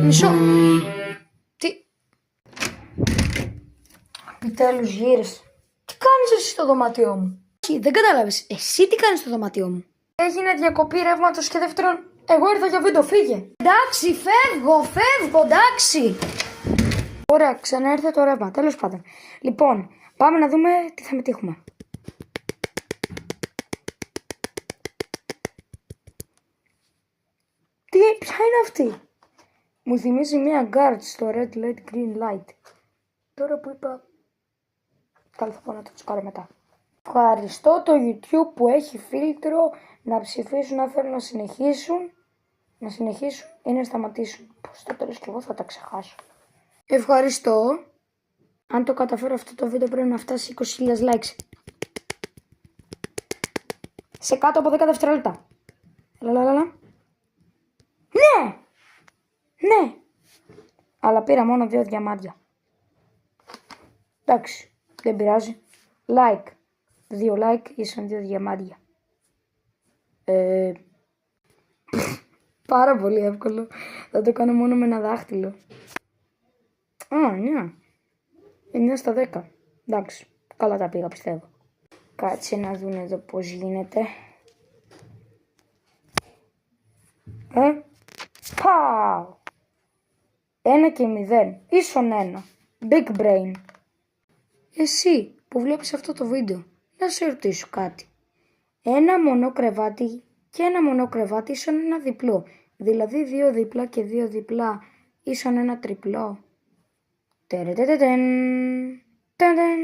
Μισό. Τι. Επιτέλους γύρισε. Τι κάνεις εσύ στο δωμάτιό μου? Δεν κατάλαβες. Εσύ τι κάνεις στο δωμάτιό μου? Έγινε διακοπή ρεύματος και δεύτερον, εγώ ήρθα για βίντεο, φύγε. Εντάξει, φεύγω, εντάξει. Ωραία, ξαναέρθε το ρεύμα, τέλος πάντων. Λοιπόν, πάμε να δούμε τι θα μετύχουμε. Ποια είναι αυτή? Μου θυμίζει μια guard στο red light, green light. Τώρα που είπα, καλά θα πω να το τσεκάρω μετά. Ευχαριστώ το YouTube που έχει φίλτρο να ψηφίσουν αν θέλουν να συνεχίσουν ή να σταματήσουν. Πώς στο τέλος και εγώ θα τα ξεχάσω. Ευχαριστώ. Αν το καταφέρω αυτό το βίντεο πρέπει να φτάσει 20.000 likes. Σε κάτω από 10 δευτερόλεπτα. Λαλαλαλα. Ναι. Αλλά πήρα μόνο 2 διαμάντια. Εντάξει, δεν πειράζει. Like. 2 like ίσον 2 διαμάντια. Πάρα πολύ εύκολο. Θα το κάνω μόνο με ένα δάχτυλο. 9 στα 10. Εντάξει, καλά τα πήγα πιστεύω. Κάτσε να δουν εδώ πώς γίνεται. Πάω. 1 και 0. Ίσον 1. Big brain. Εσύ που βλέπεις αυτό το βίντεο, να σε ρωτήσω κάτι. Ένα μονό κρεβάτι και ένα μονό κρεβάτι ίσον ένα διπλό. Δηλαδή 2 διπλά και 2 διπλά ίσον ένα τριπλό. Τερετετετεν. Τεντεν.